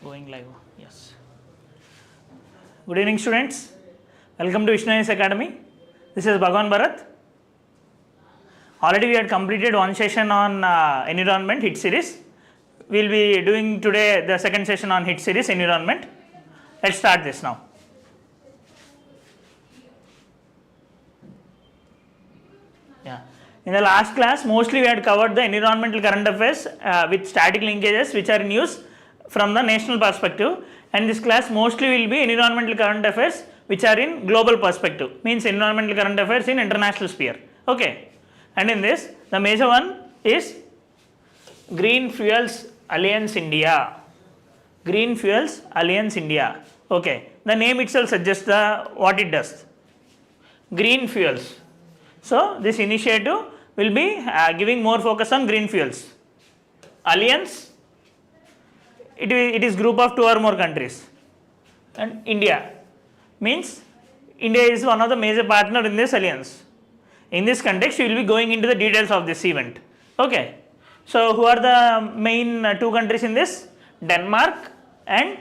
Going live, yes. Good evening, students. Welcome to Vishnu's Academy. This is Bharath. Already we had completed one session on environment hit series. We will be doing today the second session on hit series environment. Let's start this now. Yeah. In the last class, mostly we had covered the environmental current affairs with static linkages which are in use from the national perspective, and this class mostly will be environmental current affairs which are in global perspective, means environmental current affairs in international sphere. Okay. And in this, the major one is Green Fuels Alliance India. Green Fuels Alliance India. Okay. The name itself suggests what it does. Green fuels. So this initiative will be giving more focus on green fuels. Alliance, it is group of 2 or more countries, and India means India is one of the major partner in this alliance. In this context, we will be going into the details of this event. Okay. So who are the main 2 countries in this? Denmark and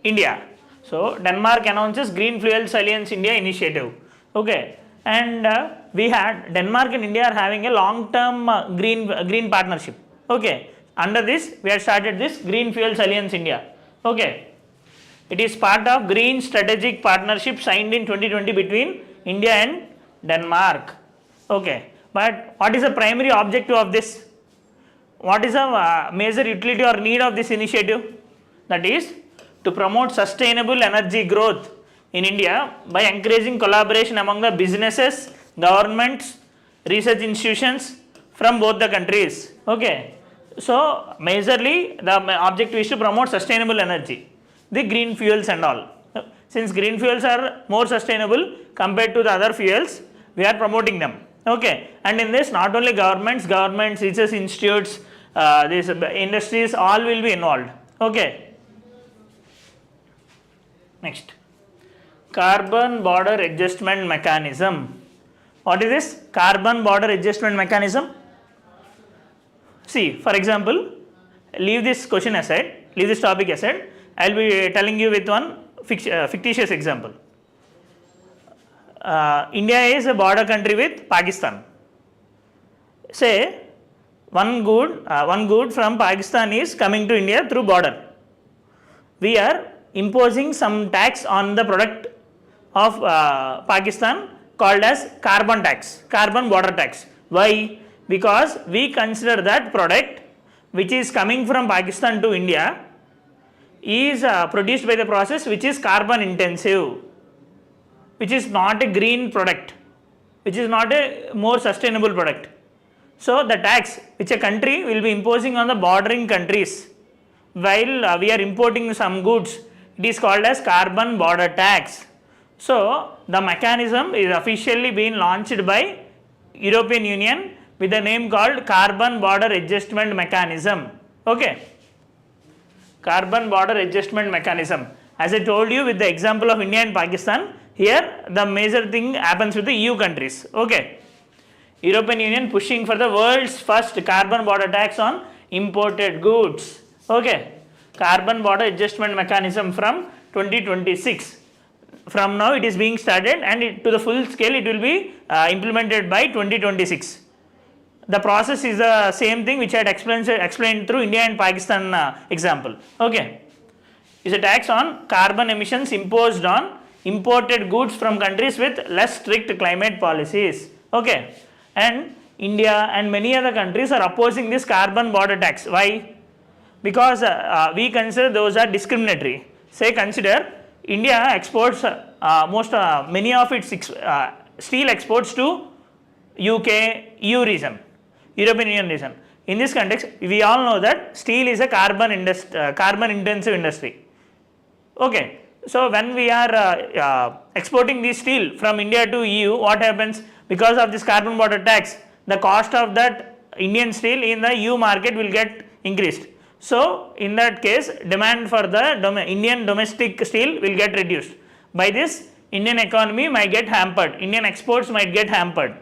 India. So Denmark announces Green Fuels Alliance India initiative. Okay. And we had Denmark and India are having a long-term green partnership. Okay. Under this, we have started this Green Fuels Alliance India. Okay. It is part of Green Strategic Partnership signed in 2020 between India and Denmark. Okay. But what is the primary objective of this? What is the major utility or need of this initiative? That is to promote sustainable energy growth in India by encouraging collaboration among the businesses, governments, research institutions from both the countries. Okay. So majorly the objective is to promote sustainable energy, the green fuels and all. Since green fuels are more sustainable compared to the other fuels, we are promoting them. Okay. And in this, not only governments, research institutes, these industries, all will be involved. Okay. Next, carbon border adjustment mechanism. What is this carbon border adjustment mechanism? See, for example, leave this question aside, leave this topic aside. I will be telling you with one fictitious example. India is a border country with Pakistan. Say one good from Pakistan is coming to India through border. We are imposing some tax on the product of Pakistan called as carbon tax, carbon border tax. Why? Because we consider that product which is coming from Pakistan to India is produced by the process which is carbon intensive, which is not a green product, which is not a more sustainable product. So the tax which a country will be imposing on the bordering countries while we are importing some goods, it is called as carbon border tax. So the mechanism is officially being launched by European Union with the name called carbon border adjustment mechanism. Okay. Carbon border adjustment mechanism. As I told you with the example of India and Pakistan, here the major thing happens with the EU countries. Okay. European Union pushing for the world's first carbon border tax on imported goods. Okay. Carbon border adjustment mechanism from 2026. From now it is being started, and to the full scale it will be implemented by 2026. The process is the same thing which I had explained through India and Pakistan example. Okay. Is a tax on carbon emissions imposed on imported goods from countries with less strict climate policies. Okay. And India and many other countries are opposing this carbon border tax. Why? Because we consider those are discriminatory. Say consider India exports many of its steel exports to UK, EU region, European Union region. In this context, we all know that steel is a carbon intensive industry. Okay. So when we are exporting this steel from India to EU, what happens? Because of this carbon border tax, the cost of that Indian steel in the EU market will get increased. So in that case, demand for the Indian domestic steel will get reduced. By this, Indian economy might get hampered, Indian exports might get hampered.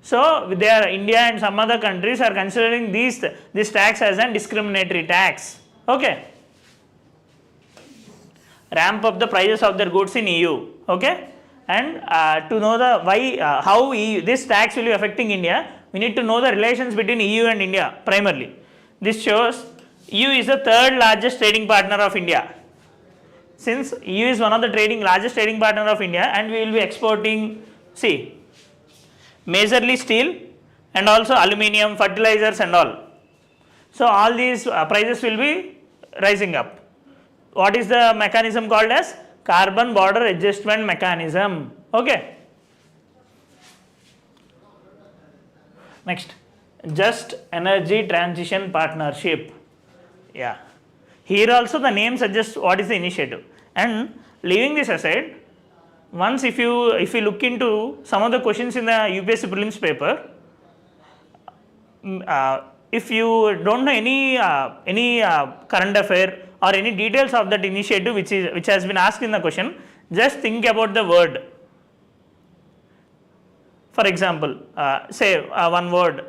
So India and some other countries are considering this tax as a discriminatory tax. Okay. ramp up the prices of their goods in EU. Okay, and to know the why how EU, this tax will be affecting India, we need to know the relations between EU and India primarily. This shows EU is the third largest trading partner of India. Since EU is one of the largest trading partner of India, and we will be exporting, see, majorly steel and also aluminium, fertilizers and all. So all these prices will be rising up. What is the mechanism called as? Carbon border adjustment mechanism. Okay. Next, just energy transition partnership. Yeah. Here also the name suggests what is the initiative. And leaving this aside, once if you look into some of the questions in the UPSC prelims paper, if you don't know any current affair or any details of that initiative which has been asked in the question, just think about the word. For example, say one word,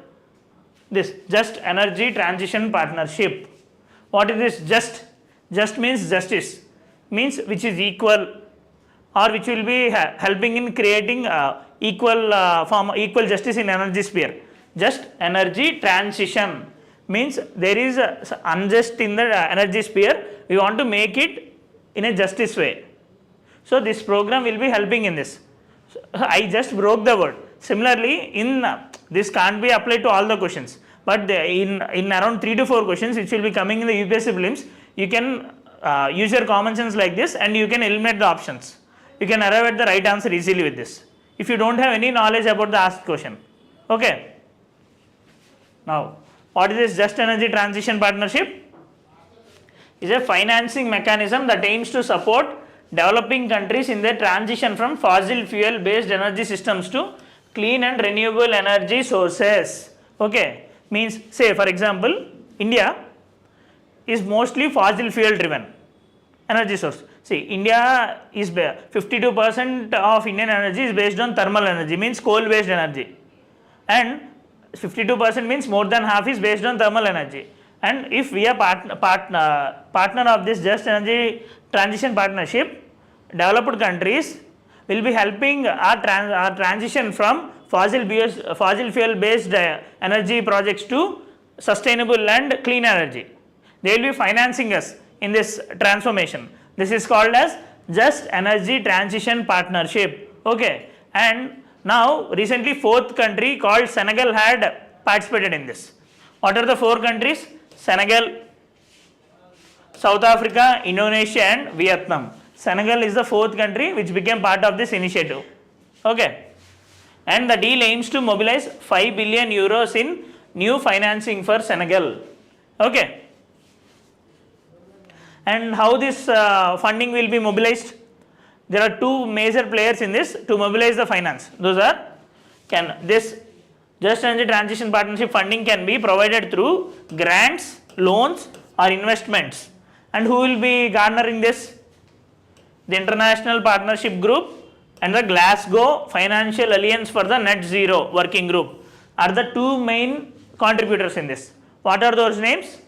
this just energy transition partnership. What is this? Just means justice, means which is equal or which will be helping in creating equal justice in energy sphere. Just energy transition means there is unjust in the energy sphere, we want to make it in a justice way. So this program will be helping in this. So I just broke the word. Similarly, in this can't be applied to all the questions, but in around 3 to 4 questions which will be coming in the UPSC prelims, you can use your common sense like this and you can eliminate the options. You can arrive at the right answer easily with this, if you don't have any knowledge about the asked question. Okay. Now, what is this just energy transition partnership? Is a financing mechanism that aims to support developing countries in their transition from fossil fuel based energy systems to clean and renewable energy sources. Okay, means say for example, India is mostly fossil fuel driven energy source. See, India is 52% of Indian energy is based on thermal energy, means coal based energy, and 52% means more than half is based on thermal energy. And if we are partner of this just energy transition partnership, developed countries will be helping our transition from fossil fuel based energy projects to sustainable and clean energy. They will be financing us in this transformation. This is called as just energy transition partnership. Okay, and now recently 4th country called Senegal had participated in this. What are the 4 countries? Senegal, South Africa, Indonesia and Vietnam. Senegal is the 4th country which became part of this initiative. Okay, and the deal aims to mobilize 5 billion euros in new financing for Senegal. Okay, and how this funding will be mobilized? There are 2 major players in this to mobilize the finance. Those are, this just energy transition partnership funding can be provided through grants, loans or investments. And who will be garnering this? The International Partnership Group and the Glasgow Financial Alliance for the Net Zero Working Group are the 2 main contributors in this. What are those names?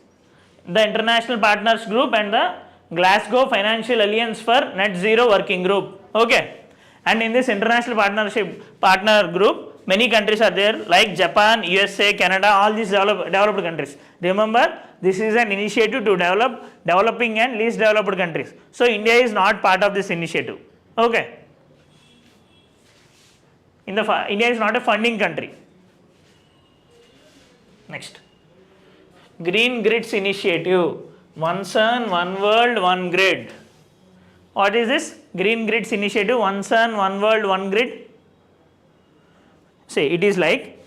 The International Partners Group and the Glasgow Financial Alliance for Net Zero Working Group. Okay, and in this international partner group, many countries are there like Japan, USA, Canada, all these developed countries. Remember, this is an initiative to develop developing and least developed countries. So India is not part of this initiative. Okay, India is not a funding country. Next, Green Grids Initiative. One sun, one world, one grid. What is this? Green Grids Initiative, one sun, one world, one grid. Say it is like,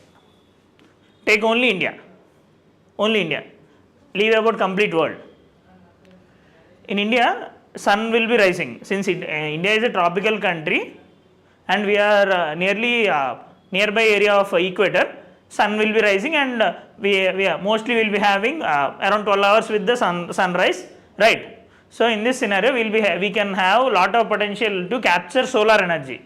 take only India, leave about complete world. In India, sun will be rising since India is a tropical country and we are nearly nearby area of equator. Sun will be rising and we mostly will be having around 12 hours with the sunrise, right? So in this scenario, we can have lot of potential to capture solar energy.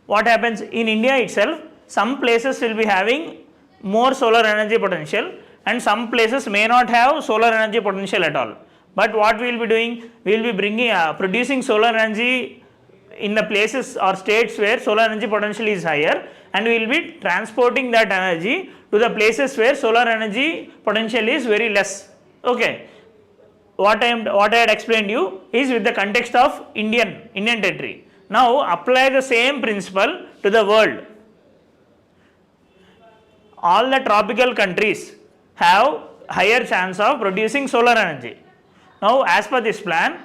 What happens in India itself? Some places will be having more solar energy potential and some places may not have solar energy potential at all. But what we will be doing? We will be bringing, producing solar energy in the places or states where solar energy potential is higher, and we will be transporting that energy to the places where solar energy potential is very less. Okay. What I had explained you is with the context of Indian territory. Now apply the same principle to the world. All the tropical countries have higher chance of producing solar energy. Now as per this plan,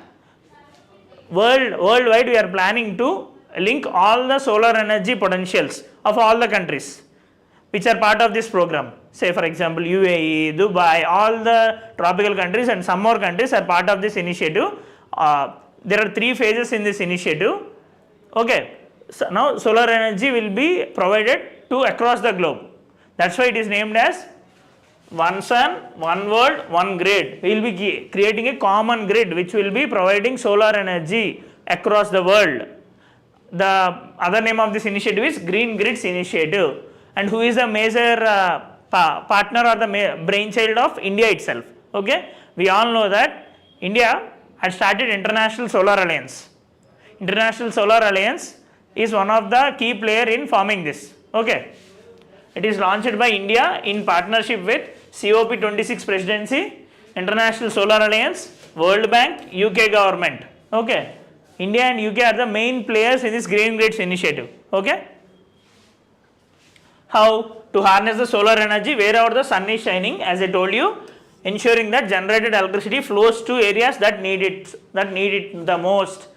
worldwide we are planning to link all the solar energy potentials of all the countries which are part of this program. Say for example UAE, Dubai, all the tropical countries and some more countries are part of this initiative. There are 3 phases in this initiative. Okay. So now solar energy will be provided to across the globe. That's why it is named as one sun, one world, one grid. We will be creating a common grid which will be providing solar energy across the world. The other name of this initiative is Green Grids Initiative. And who is the major partner or the brainchild of India itself? Okay, we all know that India had started International Solar Alliance. International Solar Alliance is one of the key player in forming this. Okay, it is launched by India in partnership with COP26 Presidency, International Solar Alliance, World Bank, UK government. Okay, India and UK are the main players in this Green Grids Initiative. Okay. How? To harness the solar energy wherever the sun is shining, as I told you, ensuring that generated electricity flows to areas that need it the most.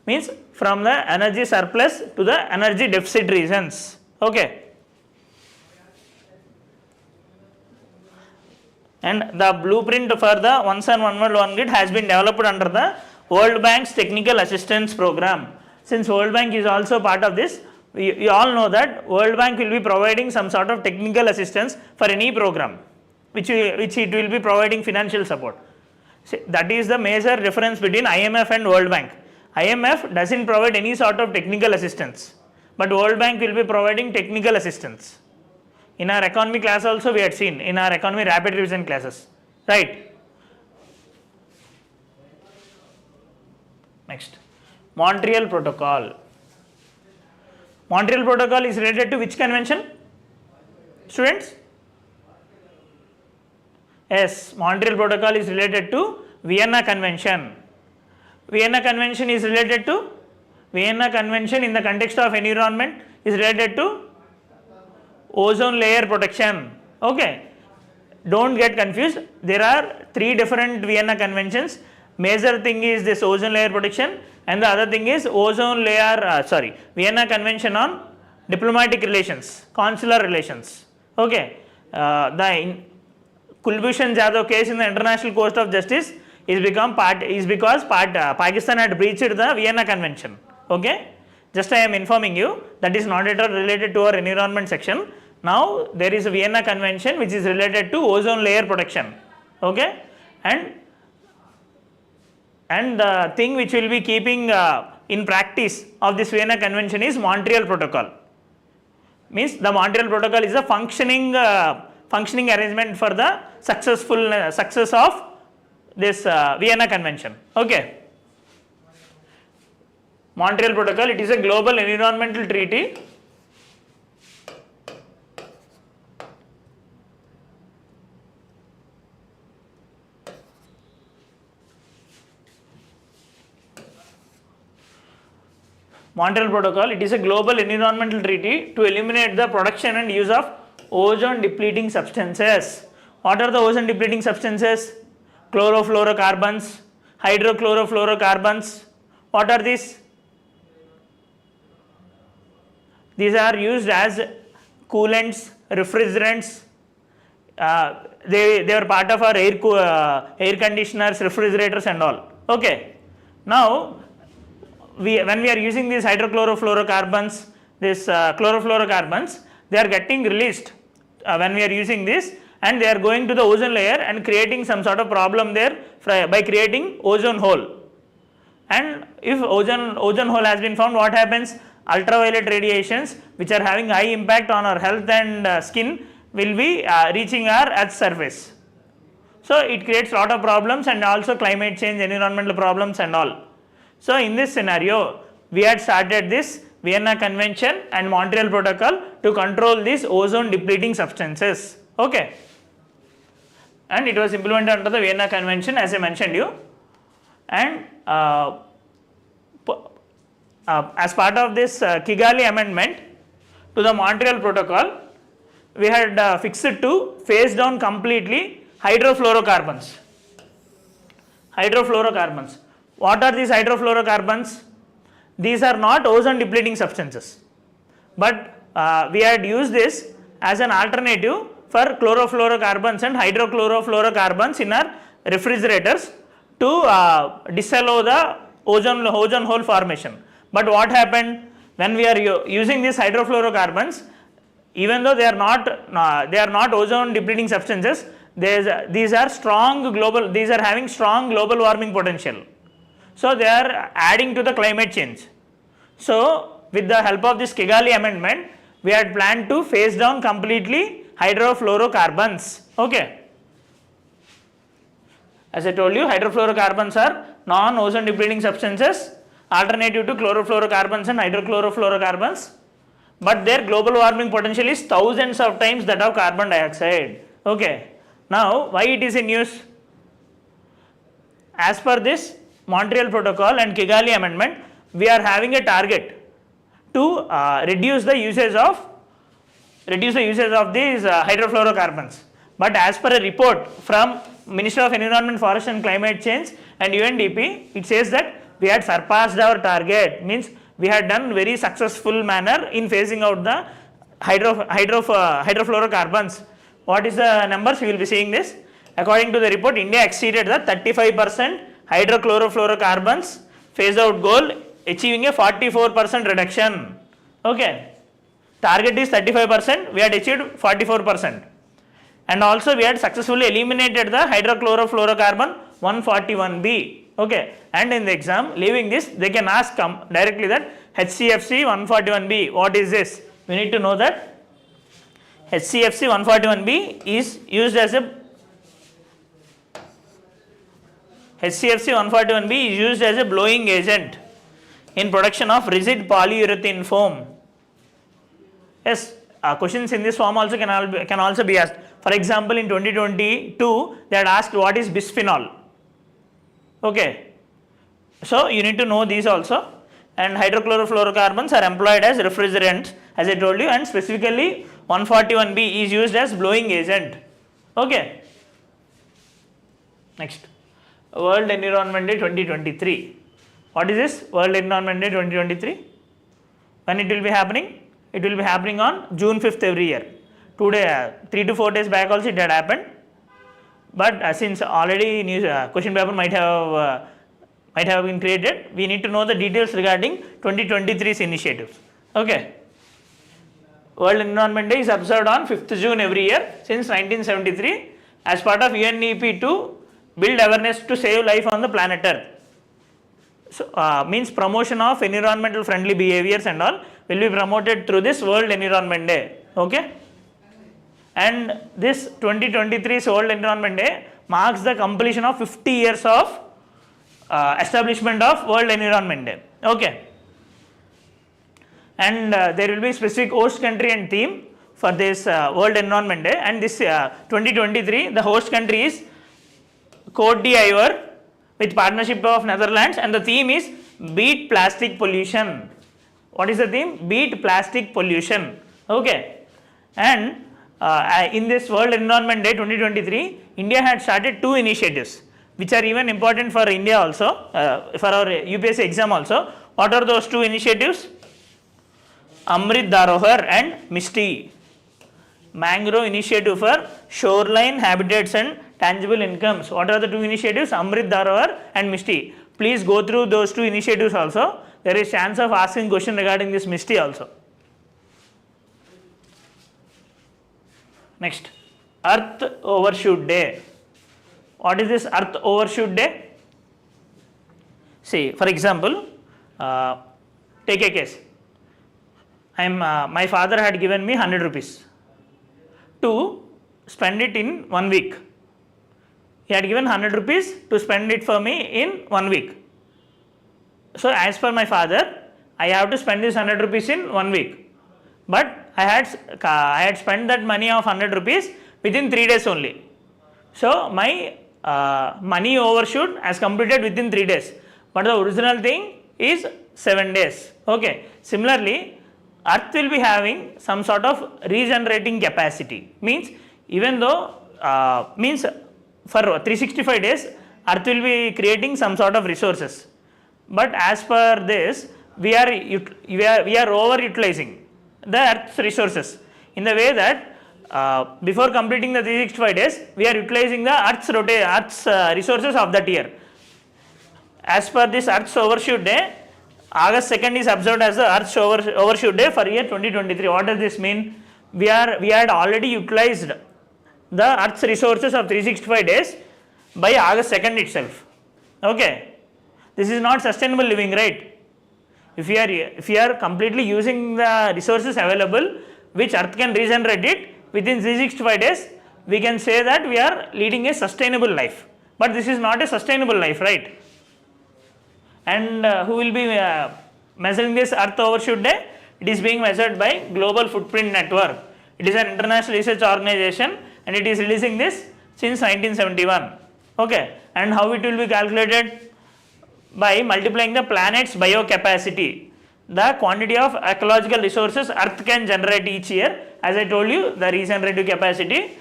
Means from the energy surplus to the energy deficit regions. Okay. And the blueprint for the One Sun One World One Grid has been developed under the World Bank's Technical Assistance Program. Since World Bank is also part of this, we all know that World Bank will be providing some sort of technical assistance for any program which it will be providing financial support. So that is the major difference between IMF and World Bank. IMF doesn't provide any sort of technical assistance, but World Bank will be providing technical assistance. In our economy class also we had seen, in our economy rapid revision classes, right? Next, Montreal Protocol. Montreal Protocol is related to which convention? Students? Yes, Montreal Protocol is related to Vienna Convention. Vienna Convention is related to? Vienna Convention in the context of environment is related to ozone layer protection. Okay. Don't get confused. There are 3 different Vienna Conventions. Major thing is this ozone layer protection, and the other thing is Vienna Convention on diplomatic relations, consular relations. Okay. The Kulbhushan Jadhav case in the International Court of Justice is because Pakistan had breached the Vienna Convention. Okay. Just I am informing you, that is not at all related to our environment section. Now there is a Vienna Convention which is related to ozone layer protection. Okay. And the thing which will be keeping in practice of this Vienna Convention is Montreal Protocol. Means the Montreal Protocol is a functioning arrangement for the success of this Vienna Convention. Okay. Montreal Protocol, it is a global environmental treaty Montreal Protocol, it is a global environmental treaty to eliminate the production and use of ozone depleting substances. What are the ozone depleting substances? Chlorofluorocarbons, hydrochlorofluorocarbons. What are these? These are used as coolants, refrigerants. They are part of our air conditioners, refrigerators and all. Okay. Now, when we are using these hydrochlorofluorocarbons, chlorofluorocarbons, they are getting released when we are using this, and they are going to the ozone layer and creating some sort of problem there by creating ozone hole. And if ozone hole has been found, what happens? Ultraviolet radiations which are having high impact on our health and skin will be reaching our Earth's surface. So So it creates lot of problems and also climate change, environmental problems and all. So in this scenario, we had started this Vienna Convention and Montreal Protocol to control these ozone depleting substances. Okay. And it was implemented under the Vienna Convention, as I mentioned you. And as part of this Kigali Amendment to the Montreal Protocol, we had fixed to phase down completely hydrofluorocarbons. Hydrofluorocarbons. What are these hydrofluorocarbons? These are not ozone depleting substances, but we had used this as an alternative for chlorofluorocarbons and hydrochlorofluorocarbons in our refrigerators to disallow the ozone hole formation. But what happened when we are using these hydrofluorocarbons? Even though they are not ozone depleting substances, these are having strong global warming potential. So they are adding to the climate change. So with the help of this Kigali Amendment, we had planned to phase down completely hydrofluorocarbons. Okay. As I told you, hydrofluorocarbons are non-ozone depleting substances, alternative to chlorofluorocarbons and hydrochlorofluorocarbons, but their global warming potential is thousands of times that of carbon dioxide. Okay. Now why it is in use? As per this Montreal Protocol and Kigali Amendment, we are having a target to reduce the usage of these hydrofluorocarbons. But as per a report from Minister of Environment, Forest and Climate Change and UNDP, it says that we had surpassed our target, means we had done very successful manner in phasing out the hydrofluorocarbons. What is the numbers? We will be seeing this. According to the report, India exceeded the 35% hydrochlorofluorocarbons phase out goal, achieving a 44% reduction. Okay. Target is 35%, we had achieved 44%. And also we had successfully eliminated the hydrochlorofluorocarbon 141b. Okay. And in the exam, leaving this, they can ask directly that HCFC 141b, what is this? We need to know that HCFC 141b is used as a blowing agent in production of rigid polyurethane foam. Yes, questions in this form also can also be asked. For example, in 2022, they had asked what is bisphenol. Okay. So you need to know these also. And hydrochlorofluorocarbons are employed as refrigerants, as I told you, and specifically 141b is used as blowing agent. Okay. Next, World Environment Day 2023. What is this World Environment Day 2023? When it will be happening? It will be happening on June 5th every year. Today, 3 to 4 days back also it had happened. But since already question paper might have been created, we need to know the details regarding 2023's initiatives. Okay. World Environment Day is observed on 5th June every year since 1973 as part of UNEP to build awareness to save life on the planet Earth. So, means promotion of environmental friendly behaviors and all will be promoted through this World Environment Day. Okay. And this 2023's World Environment Day marks the completion of 50 years of establishment of World Environment Day. Okay. And there will be specific host country and theme for this World Environment Day, and this 2023 the host country is Côte d'Ivoire with partnership of Netherlands, and the theme is Beat Plastic Pollution. What is the theme? Beat Plastic Pollution. Okay. And in this World Environment Day 2023, India had started 2 initiatives which are even important for India also, for our UPSC exam also. What are those 2 initiatives? Amrit Dharohar and Misty. Mangrove Initiative for Shoreline Habitats and Tangible Incomes. What are the 2 initiatives? Amrit Dharohar and Misty. Please go through those 2 initiatives also. There is chance of asking question regarding this Misty also. Next, Earth Overshoot Day. What is this Earth Overshoot Day? See, for example, take a case. My father had given me 100 rupees to spend it in 1 week. he had given 100 rupees to spend it for me in 1 week. So as per my father, I have to spend this 100 rupees in 1 week. But I had spent that money of 100 rupees within 3 days only. So my money overshoot has completed within 3 days. But the original thing is 7 days. Okay. Similarly, Earth will be having some sort of regenerating capacity. Means even though for 365 days, Earth will be creating some sort of resources. But as per this, we are overutilizing the Earth's resources in the way that before completing the 365 days, we are utilizing the Earth's resources of that year. As per this Earth's overshoot day, August 2nd is observed as the Earth's overshoot day for year 2023. What does this mean? We had already utilized the Earth's resources of 365 days by August 2nd itself. Okay. This is not sustainable living, right? If we are completely using the resources available, which Earth can regenerate it within 365 days, we can say that we are leading a sustainable life. But this is not a sustainable life, right? And who will be measuring this Earth overshoot day? It is being measured by Global Footprint Network. It is an international research organization and it is releasing this since 1971. Okay. And how it will be calculated? By multiplying the planet's biocapacity, the quantity of ecological resources Earth can generate each year, as I told you, the regenerative capacity,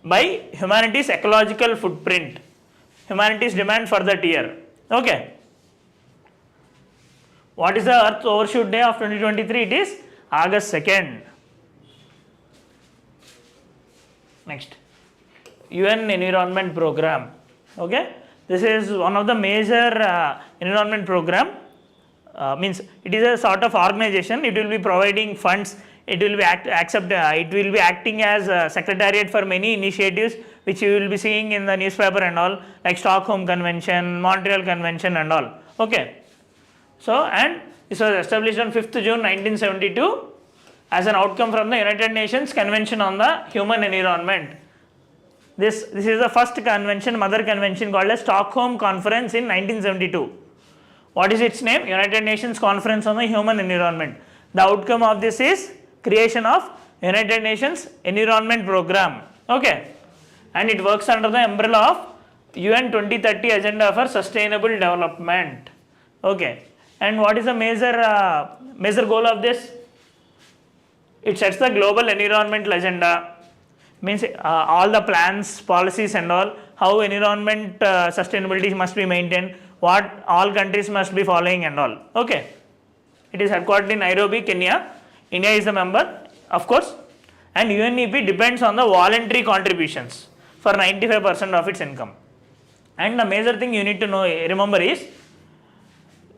by humanity's ecological footprint, humanity's demand for that year. Okay. What is the Earth overshoot day of 2023? It is August 2nd. Next, UN Environment Program. Okay. This is one of the major environment program. Means it is a sort of organization. It will be providing funds. It will be it will be acting as a secretariat for many initiatives which you will be seeing in the newspaper and all, like Stockholm Convention, Montreal Convention and all. Okay. So, and this was established on 5th June 1972 as an outcome from the United Nations Convention on the Human Environment. This is the first convention, mother convention, called as Stockholm Conference in 1972. What is its name? United Nations Conference on the Human Environment. The outcome of this is creation of United Nations Environment Program. Okay. And it works under the umbrella of UN 2030 Agenda for Sustainable Development. Okay. And what is the major goal of this? It sets the global environmental agenda. Means all the plans, policies and all, how environment sustainability must be maintained, what all countries must be following and all. Okay. It is headquartered in Nairobi, Kenya. India is the member, of course. And UNEP depends on the voluntary contributions for 95% of its income. And the major thing you need to remember is,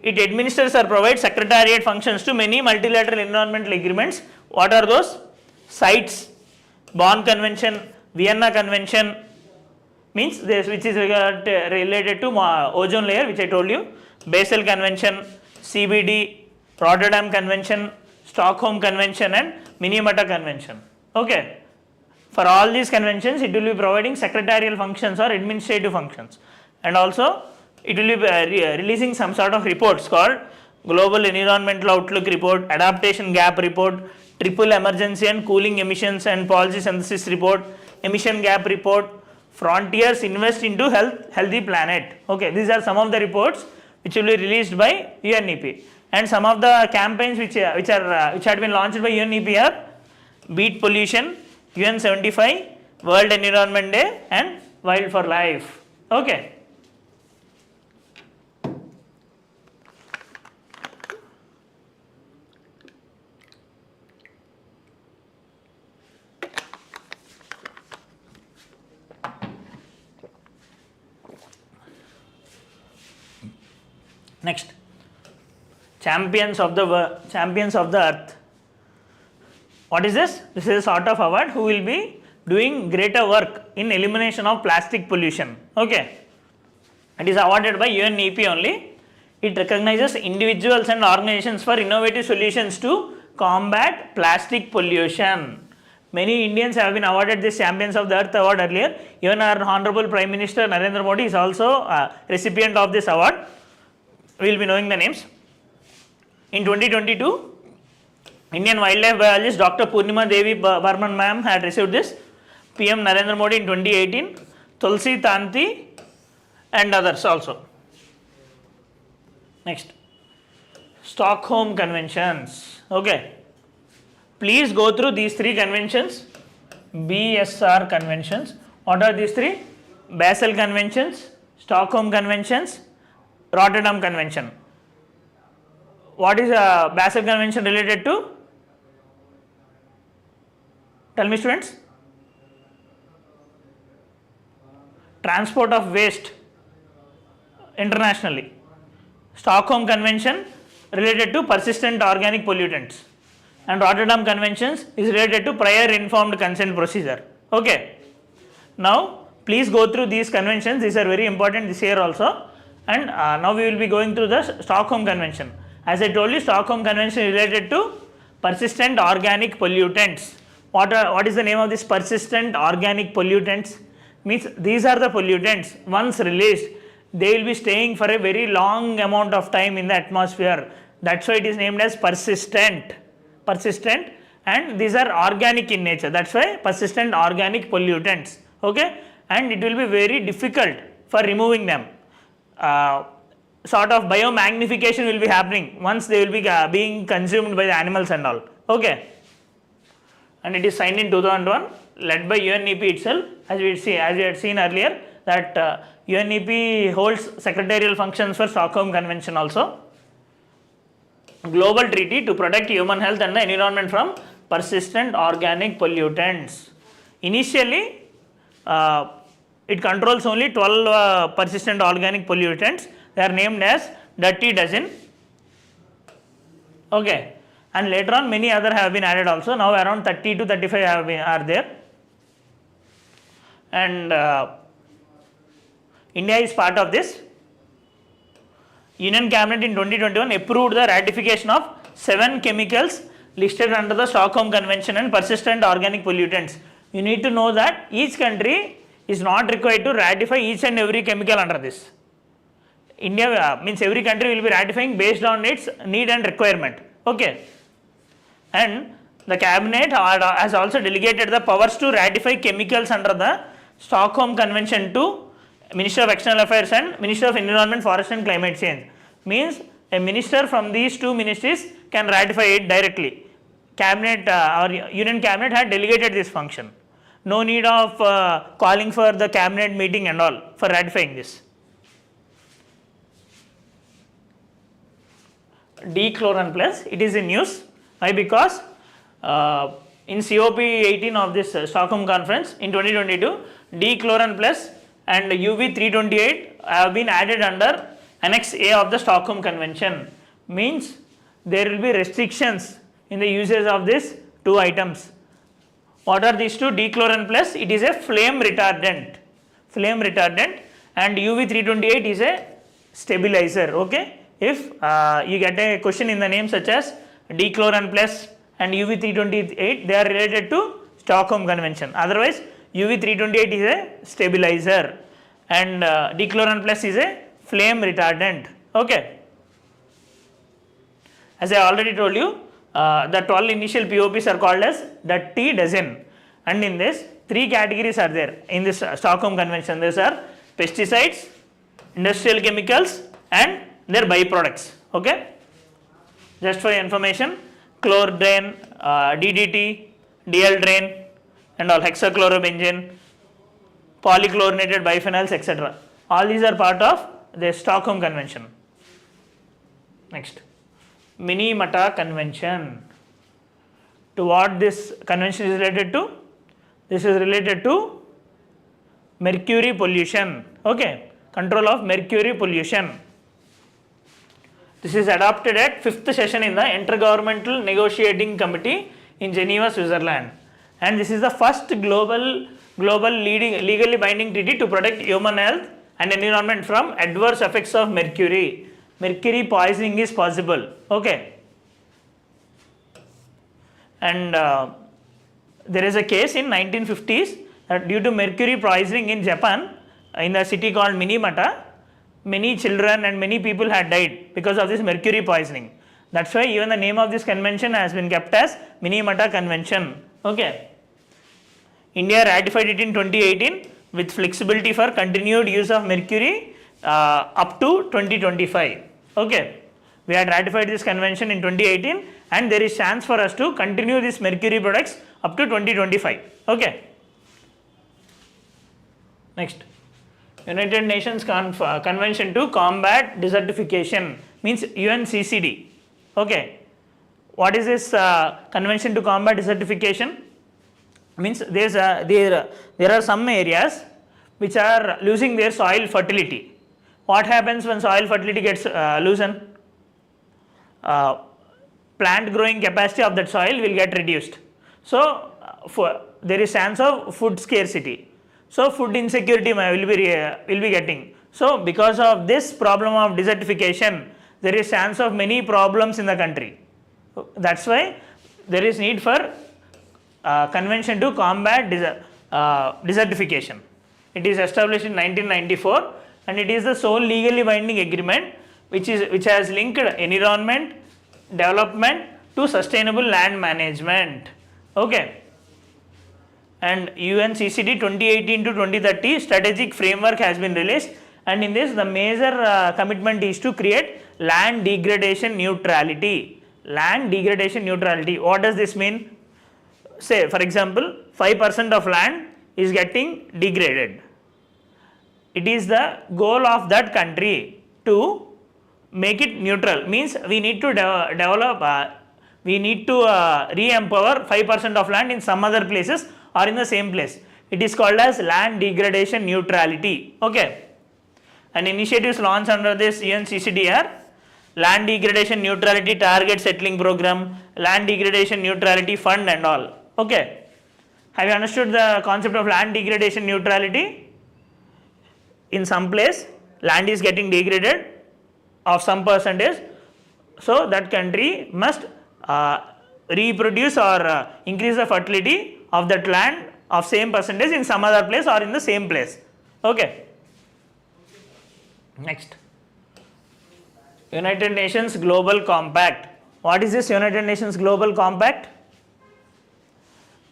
it administers or provides secretariat functions to many multilateral environmental agreements. What are those? CITES, Bonn Convention, Vienna Convention, means this which is related to ozone layer, which I told you, Basel Convention, CBD, Rotterdam Convention, Stockholm Convention and Minamata Convention. Okay. For all these conventions, it will be providing secretarial functions or administrative functions, and also it will be releasing some sort of reports called Global Environmental Outlook Report, Adaptation Gap Report, Triple Emergency and Cooling Emissions and Policy Synthesis Report, Emission Gap Report, Frontiers Invest into Healthy Planet. Okay, these are some of the reports which will be released by UNEP, and some of the campaigns which had been launched by UNEP are Beat Pollution, UN 75, World Environment Day and Wild for Life. Okay. Next, champions of the earth. What is this? This is a sort of award who will be doing greater work in elimination of plastic pollution. Okay. It is awarded by UNEP only. It recognizes individuals and organizations for innovative solutions to combat plastic pollution. Many Indians have been awarded this Champions of the Earth award earlier. Even our Honorable Prime Minister Narendra Modi is also a recipient of this award. We will be knowing the names. In 2022, Indian wildlife biologist Dr. Purnima Devi Barman ma'am had received this. PM Narendra Modi in 2018, Tulsi Tanti and others also. Next, Stockholm Conventions. Okay. Please go through these three conventions, BSR conventions. What are these three? Basel Conventions, Stockholm Conventions, Rotterdam Convention. What is a Basel Convention related to? Tell me, students. Transport of waste internationally. Stockholm Convention related to persistent organic pollutants. And Rotterdam Conventions is related to prior informed consent procedure. Okay. Now, please go through these conventions. These are very important this year also. And now we will be going through the Stockholm Convention. As I told you, Stockholm Convention is related to persistent organic pollutants. What is the name of this persistent organic pollutants? Means these are the pollutants. Once released, they will be staying for a very long amount of time in the atmosphere. That's why it is named as persistent. Persistent, and these are organic in nature. That's why persistent organic pollutants. Okay, and it will be very difficult for removing them. Sort of biomagnification will be happening once they will be being consumed by the animals and all. Okay, and it is signed in 2001, led by UNEP itself. As we had seen earlier, that UNEP holds secretarial functions for Stockholm Convention also. Global treaty to protect human health and the environment from persistent organic pollutants. Initially, it controls only 12 persistent organic pollutants. They are named as dirty dozen. Okay, and later on many other have been added also. Now around 30 to 35 are there. And India is part of this. Union Cabinet in 2021 approved the ratification of 7 chemicals listed under the Stockholm Convention and persistent organic pollutants. You need to know that each country is not required to ratify each and every chemical under this. India means every country will be ratifying based on its need and requirement. Okay. And the Cabinet has also delegated the powers to ratify chemicals under the Stockholm Convention to Minister of External Affairs and Minister of Environment, Forest and Climate Change. Means a minister from these two ministries can ratify it directly. Cabinet or Union Cabinet had delegated this function. No need of calling for the cabinet meeting and all for ratifying this. Dechloran plus, it is in news. Why? Because in COP 18 of this Stockholm Conference in 2022, Dechloran plus and UV 328 have been added under Annex A of the Stockholm Convention. Means there will be restrictions in the usage of these two items. What are these two? Dechloran plus, it is a flame retardant. Flame retardant, and UV 328 is a stabilizer. Okay. If you get a question in the name such as Dechloran plus and UV 328, they are related to Stockholm Convention. Otherwise, UV 328 is a stabilizer and Dechloran plus is a flame retardant. Okay. As I already told you, the 12 initial POPs are called as the T dozen, and in this 3 categories are there in this Stockholm Convention. These are pesticides, industrial chemicals and their byproducts. Okay. Just for your information, chlordrain, DDT, DL drain and all, hexachlorobenzene, polychlorinated biphenyls, etc. All these are part of the Stockholm Convention. Next, Minamata Convention. To what this convention is related to? This is related to mercury pollution. Okay, control of mercury pollution. This is adopted at 5th session in the Intergovernmental Negotiating Committee in Geneva, Switzerland. And this is the first global legally binding treaty to protect human health and environment from adverse effects of mercury. Mercury poisoning is possible. Okay. And there is a case in 1950s that due to mercury poisoning in Japan, in the city called Minamata, many children and many people had died because of this mercury poisoning. That's why even the name of this convention has been kept as Minamata Convention. Okay. India ratified it in 2018 with flexibility for continued use of mercury up to 2025. Okay. We had ratified this convention in 2018 and there is chance for us to continue this mercury products up to 2025. Okay. Next. United Nations Convention to Combat Desertification, means UNCCD. Okay. What is this Convention to Combat Desertification? Means there are some areas which are losing their soil fertility. What happens when soil fertility gets loosened? Plant growing capacity of that soil will get reduced. So, there is chance of food scarcity. So, food insecurity will be getting. So, because of this problem of desertification, there is chance of many problems in the country. That is why there is need for convention to combat desertification. It is established in 1994 and it is the sole legally binding agreement which has linked environment, development to sustainable land management. Okay. And UNCCD 2018 to 2030 strategic framework has been released, and in this the major commitment is to create land degradation neutrality. Land degradation neutrality, what does this mean? Say for example 5% of land is getting degraded. It is the goal of that country to make it neutral, means we need to we need to re-empower 5% of land in some other places or in the same place. It is called as land degradation neutrality. Okay. And initiatives launched under this UNCCD are land degradation neutrality target settling program, land degradation neutrality fund and all. Okay. Have you understood the concept of land degradation neutrality? In some place land is getting degraded of some percentage, so that country must reproduce or increase the fertility of that land of same percentage in some other place or in the same place. Okay. Next. United Nations Global Compact. What is this United Nations Global Compact?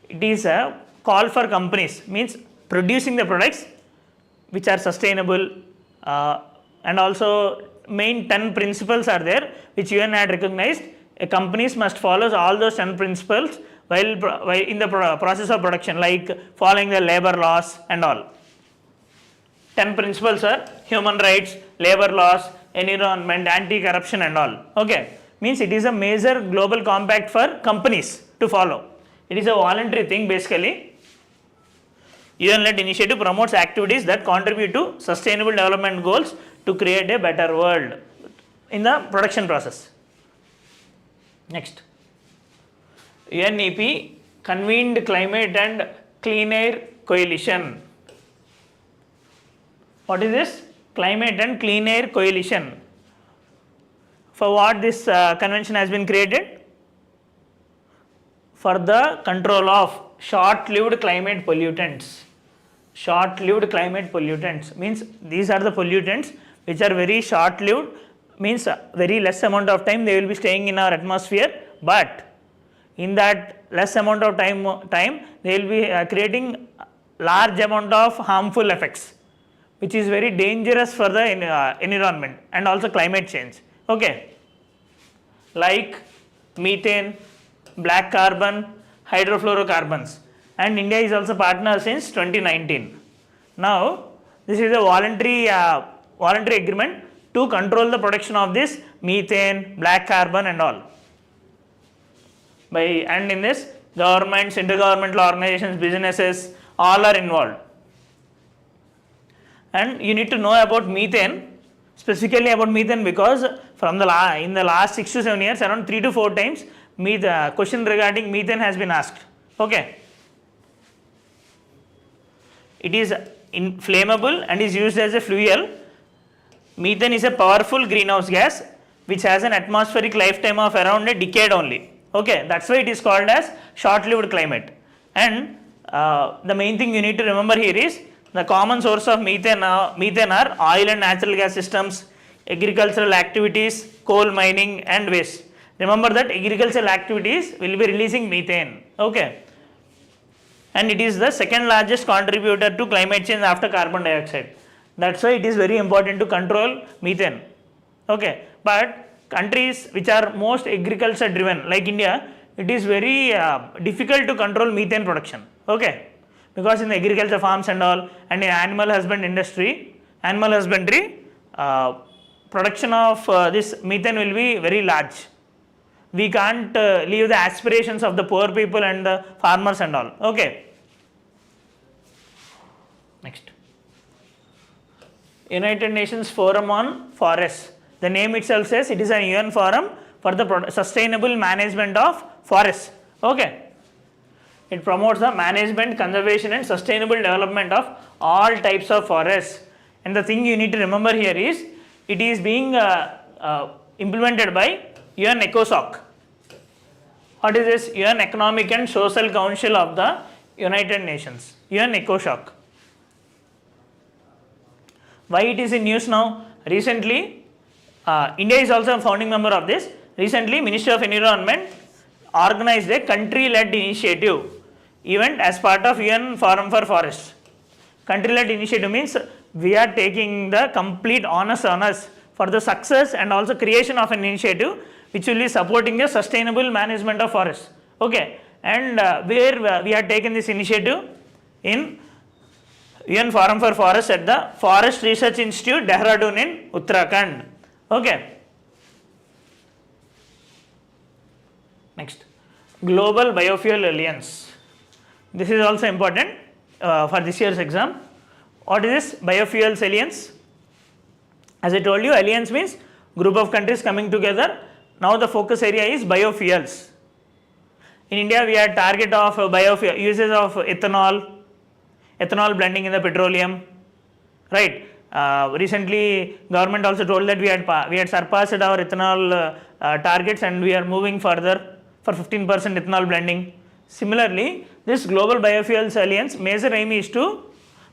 It is a call for companies, means producing the products which are sustainable, and also main 10 principles are there which UN had recognized. Companies must follow all those 10 principles while in the process of production, like following the labor laws and all. 10 principles are human rights, labor laws, environment, anti-corruption and all. Okay. Means it is a major global compact for companies to follow. It is a voluntary thing basically. UN-led initiative promotes activities that contribute to sustainable development goals to create a better world in the production process. Next. UNEP convened Climate and Clean Air Coalition. What is this? Climate and Clean Air Coalition. For what this convention has been created? For the control of short-lived climate pollutants. Short-lived climate pollutants means these are the pollutants which are very short-lived, means very less amount of time they will be staying in our atmosphere, but in that less amount of time they will be creating large amount of harmful effects, which is very dangerous for the environment and also climate change. Okay. Like methane, black carbon, hydrofluorocarbons, and India is also partner since 2019. Now, this is a voluntary agreement to control the production of this methane, black carbon and all. And in this, governments, intergovernmental organizations, businesses, all are involved. And you need to know about methane, specifically about methane, because from in the last 6 to 7 years, around 3 to 4 times, question regarding methane has been asked. Okay. It is inflammable and is used as a fuel. Methane is a powerful greenhouse gas which has an atmospheric lifetime of around a decade only. Okay, that's why it is called as short-lived climate. And the main thing you need to remember here is the common source of methane are oil and natural gas systems, agricultural activities, coal mining and waste. Remember that agricultural activities will be releasing methane. Okay. And it is the second largest contributor to climate change after carbon dioxide. That's why it is very important to control methane. Okay. But countries which are most agriculture driven like India, it is very difficult to control methane production. Okay. Because in the agriculture farms and all, and in animal husbandry, production of this methane will be very large. We can't leave the aspirations of the poor people and the farmers and all. Okay. Next. United Nations Forum on Forests. The name itself says it is a UN forum for the sustainable management of forests. Okay. It promotes the management, conservation and sustainable development of all types of forests. And the thing you need to remember here is it is being implemented by UN ECOSOC. What is this? UN Economic and Social Council of the United Nations. UN ECOSOC. Why it is in news now? Recently, India is also a founding member of this. Recently, Ministry of Environment organized a country-led initiative event as part of UN Forum for Forests. Country-led initiative means we are taking the complete onus on us for the success and also creation of an initiative which will be supporting the sustainable management of forests. Okay, and where we have taken this initiative in UN Forum for Forests at the Forest Research Institute, Dehradun in Uttarakhand. Okay. Next, Global Biofuel Alliance. This is also important for this year's exam. What is this Biofuels Alliance? As I told you, alliance means group of countries coming together. Now the focus area is biofuels. In India, we had target of biofuel uses of ethanol blending in the petroleum, right? Recently, government also told that we had surpassed our ethanol targets and we are moving further for 15% ethanol blending. Similarly, this Global Biofuels Alliance major aim is to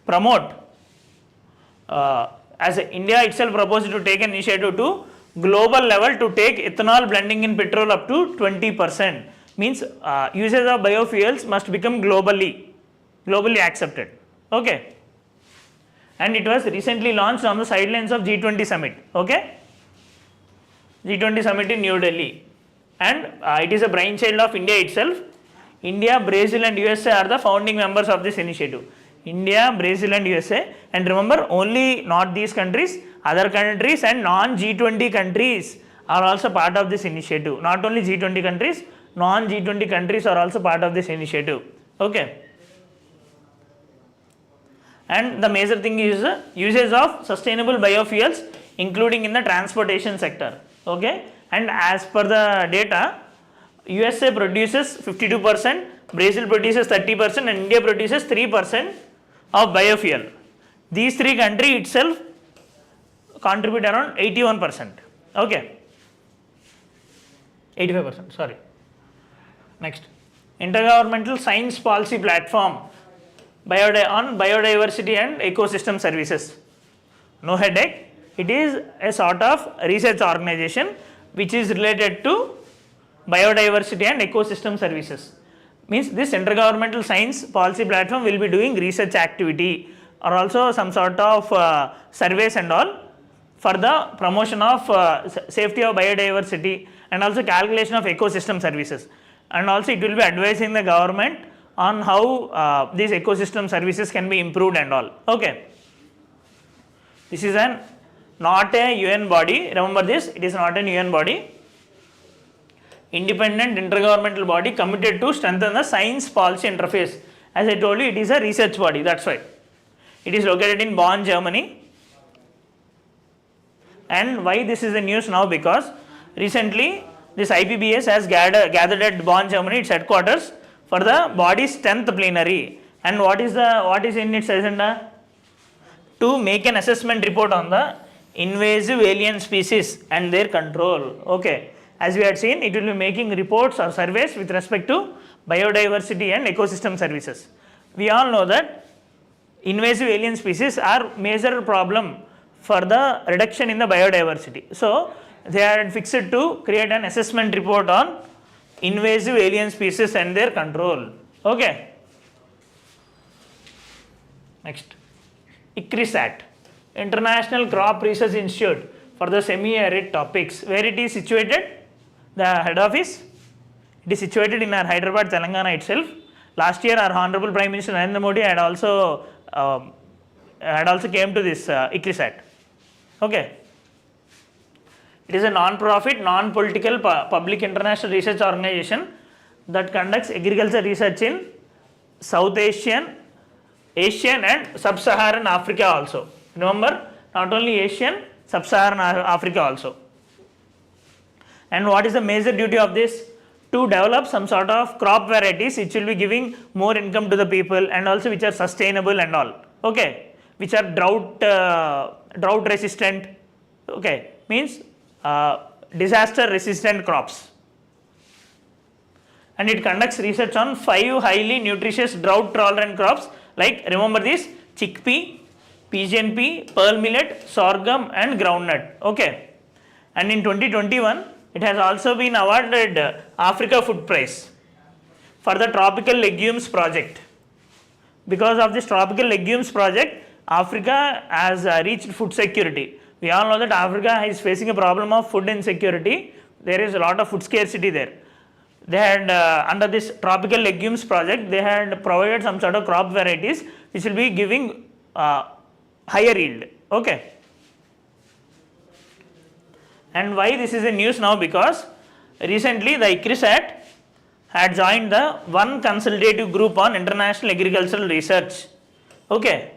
promote, as India itself proposed to take an initiative to global level to take ethanol blending in petrol up to 20%. Means usage of biofuels must become globally accepted. Okay. And it was recently launched on the sidelines of G20 summit. Okay. G20 summit in New Delhi. And it is a brainchild of India itself. India, Brazil and USA are the founding members of this initiative. India, Brazil and USA, and remember only not these countries, other countries and non-G20 countries are also part of this initiative. Not only G20 countries, non-G20 countries are also part of this initiative. Okay. And the major thing is usage of sustainable biofuels including in the transportation sector. Okay. And as per the data, USA produces 52%, Brazil produces 30% and India produces 3% of biofuel. These three countries itself contribute around 81%. Okay. 85%, sorry. Next, Intergovernmental Science Policy Platform on Biodiversity and Ecosystem Services. No headache. It is a sort of research organization which is related to biodiversity and ecosystem services. Means this Intergovernmental Science Policy Platform will be doing research activity or also some sort of surveys and all for the promotion of safety of biodiversity and also calculation of ecosystem services. And also it will be advising the government on how these ecosystem services can be improved and all. Okay. This is not a UN body. Remember this, it is not an UN body. Independent intergovernmental body committed to strengthen the science policy interface. As I told you, it is a research body, that's why. It is located in Bonn, Germany. And why this is the news now? Because recently this IPBES has gathered at Bonn, Germany, its headquarters, for the body's 10th plenary. And what is in its agenda? To make an assessment report on the invasive alien species and their control. Okay. As we had seen, it will be making reports or surveys with respect to biodiversity and ecosystem services. We all know that invasive alien species are major problem for the reduction in the biodiversity. So they are fixed to create an assessment report on invasive alien species and their control. Okay. Next, ICRISAT, International Crop Research Institute for the semi-arid topics. Where it is situated? The head office? It is situated in our Hyderabad, Telangana itself. Last year, our Honorable Prime Minister Narendra Modi had also came to this ICRISAT. Okay. It is a non-profit, non-political, public international research organization that conducts agriculture research in South Asian and Sub-Saharan Africa also. Remember, not only Asian, Sub-Saharan Africa also. And what is the major duty of this? To develop some sort of crop varieties which will be giving more income to the people and also which are sustainable and all. Okay, which are drought resistant. Okay, means disaster resistant crops. And it conducts research on 5 highly nutritious drought tolerant crops like, remember this, chickpea, pigeon pea, pearl millet, sorghum and groundnut. Okay. And in 2021, it has also been awarded Africa Food Prize for the Tropical Legumes Project. Because of this Tropical Legumes Project, Africa has reached food security. We all know that Africa is facing a problem of food insecurity. There is a lot of food scarcity there. They had, under this Tropical Legumes Project, they had provided some sort of crop varieties which will be giving higher yield. Okay. And why this is a news now? Because recently the ICRISAT had joined the one consultative group on international agricultural research. Okay.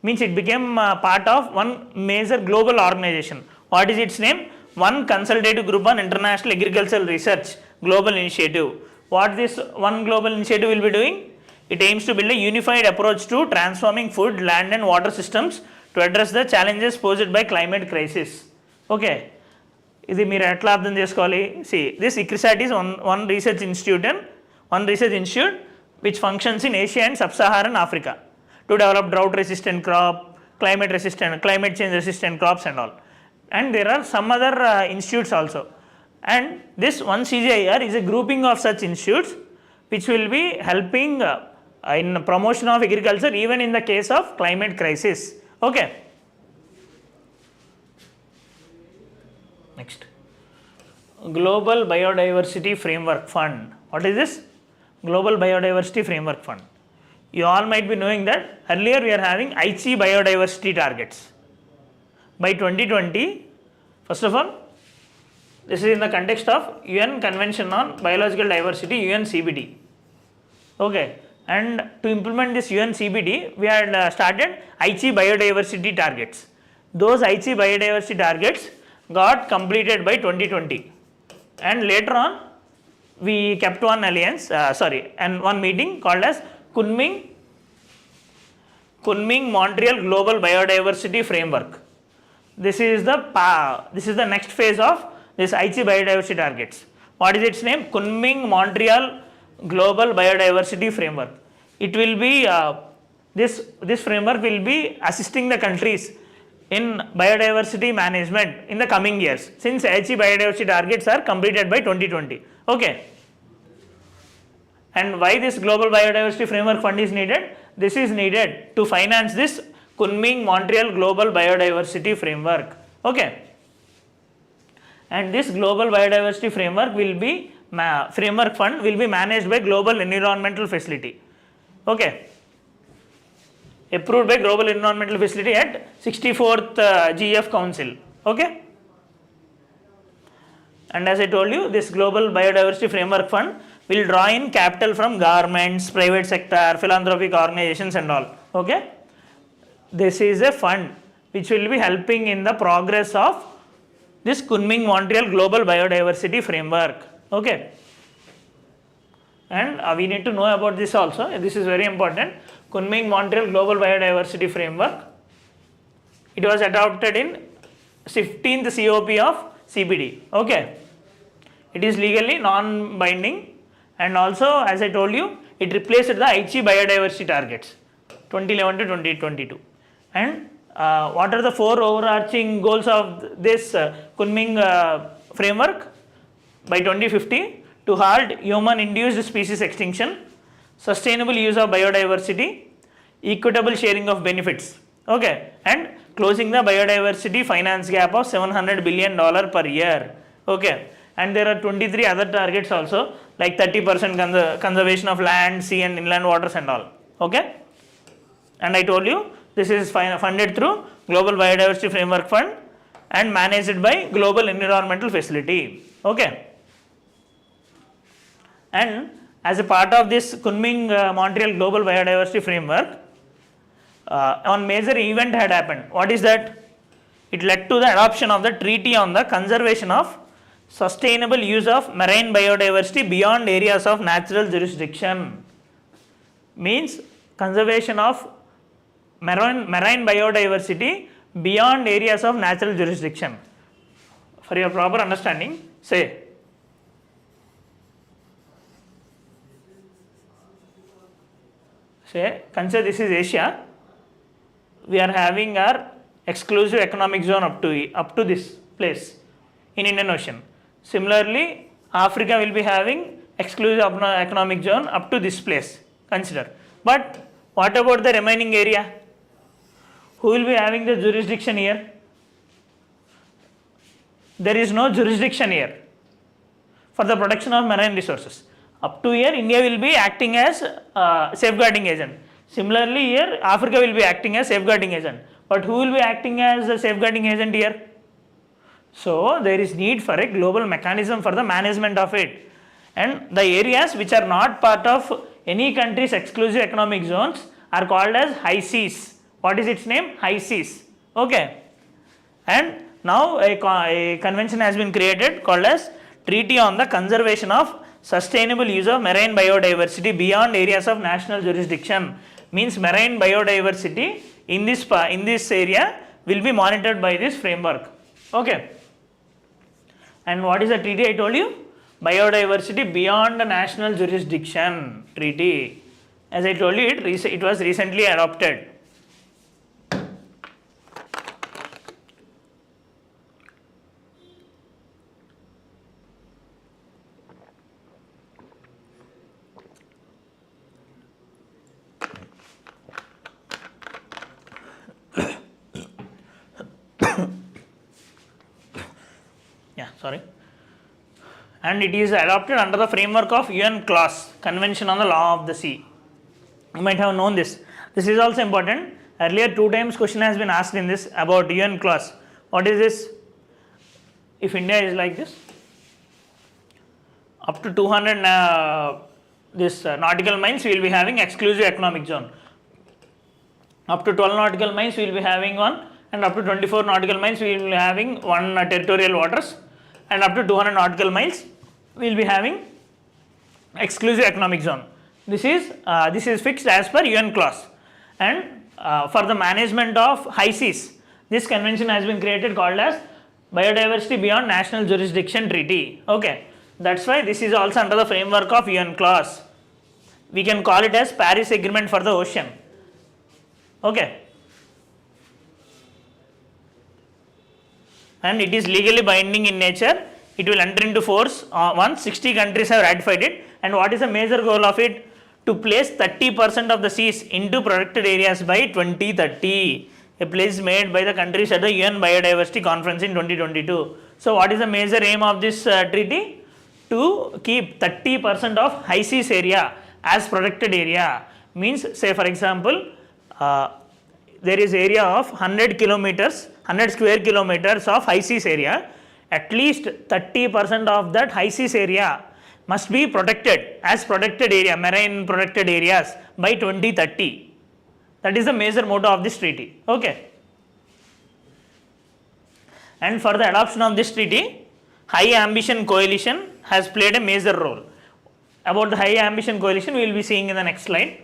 Means it became part of one major global organization. What is its name? One consultative group on international agricultural research global initiative. What this one global initiative will be doing? It aims to build a unified approach to transforming food, land and water systems to address the challenges posed by climate crisis. Okay. ఇది మీరు ఎట్లా అర్థం చేసుకోవాలి? See, this ICRISAT is one research institute which functions in Asia and Sub-Saharan Africa to develop drought resistant crop, climate change resistant crops and all. And there are some other institutes also. And this one CGIR is a grouping of such institutes which will be helping in promotion of agriculture even in the case of climate crisis. Okay. Next, Global Biodiversity Framework Fund. What is this? Global Biodiversity Framework Fund. You all might be knowing that earlier we are having Aichi biodiversity targets. By 2020, first of all, this is in the context of UN Convention on Biological Diversity, UNCBD. Okay, and to implement this UNCBD, we had started Aichi biodiversity targets. Those Aichi biodiversity targets got completed by 2020, and later on we kept one one meeting called as Kunming Montreal Global Biodiversity Framework. This is the next phase of this Aichi biodiversity targets. What is its name? Kunming Montreal Global Biodiversity Framework. It will be this framework will be assisting the countries in biodiversity management in the coming years, since Aichi biodiversity targets are completed by 2020. Okay. And why this Global Biodiversity Framework Fund is needed? This is needed to finance this Kunming Montreal Global Biodiversity Framework. Okay. And this Global Biodiversity Framework will be Framework Fund will be managed by Global Environmental Facility. Okay. Approved by Global Environmental Facility at 64th GF Council. Okay. And as I told you, this Global Biodiversity Framework Fund will draw in capital from governments, private sector, philanthropic organizations and all. Okay. This is a fund which will be helping in the progress of this Kunming Montreal Global Biodiversity Framework. Okay. And we need to know about this also. This is very important. Kunming Montreal Global Biodiversity Framework. It was adopted in 15th COP of CBD. Okay. It is legally non-binding And also, as I told you, it replaced the Aichi biodiversity targets 2011 to 2022. And what are the 4 overarching goals of this Kunming framework? By 2050, to halt human-induced species extinction, sustainable use of biodiversity, equitable sharing of benefits, okay, and closing the biodiversity finance gap of $700 billion per year, okay. And there are 23 other targets also, like 30% conservation of land, sea and inland waters and all, okay. And I told you, this is funded through Global Biodiversity Framework Fund and managed by Global Environmental Facility, okay. And as a part of this Kunming Montreal Global Biodiversity Framework, one major event had happened. What is that? It led to the adoption of the Treaty on the Conservation of Sustainable Use of Marine Biodiversity Beyond Areas of Natural Jurisdiction. Means conservation of marine biodiversity beyond areas of natural jurisdiction. For your proper understanding, say, consider this is Asia, we are having our exclusive economic zone up to this place in Indian Ocean. Similarly, Africa will be having exclusive economic zone up to this place, consider. But what about the remaining area? Who will be having the jurisdiction here? There is no jurisdiction here for the protection of marine resources. Up to here, India will be acting as safeguarding agent. Similarly, here Africa will be acting as safeguarding agent. But who will be acting as a safeguarding agent here? So there is need for a global mechanism for the management of it. And the areas which are not part of any country's exclusive economic zones are called as high seas. What is its name? High seas. Okay. And now a convention has been created called as Treaty on the Conservation of Sustainable Use of Marine Biodiversity Beyond Areas of National Jurisdiction. Means marine biodiversity in this area will be monitored by this framework. Okay. And what is the treaty I told you? Biodiversity Beyond the National Jurisdiction Treaty. As I told you, it was recently adopted. Sorry, and it is adopted under the framework of UN clause, Convention on the Law of the Sea. You might have known this. This is also important. Earlier 2 times question has been asked in this about UN clause. What is this? If India is like this, up to 200 nautical miles we will be having exclusive economic zone. Up to 12 nautical miles we will be having one, and up to 24 nautical miles we will be having one territorial waters. And up to 200 nautical miles we will be having exclusive economic zone. This is fixed as per UN clause. And for the management of high seas, this convention has been created called as Biodiversity Beyond National Jurisdiction Treaty. Okay, that's why this is also under the framework of UN clause. We can call it as Paris Agreement for the Ocean. Okay. And it is legally binding in nature. It will enter into force once 60 countries have ratified it. And what is the major goal of it? To place 30% of the seas into protected areas by 2030. A pledge made by the countries at the UN Biodiversity Conference in 2022. So what is the major aim of this treaty? To keep 30% of high seas area as protected area. Means, say for example, there is area of 100 square kilometers of high seas area. At least 30% of that high seas area must be protected as protected area, marine protected areas by 2030. That is the major motto of this treaty. Okay. And for the adoption of this treaty, High Ambition Coalition has played a major role. About the High Ambition Coalition we will be seeing in the next slide.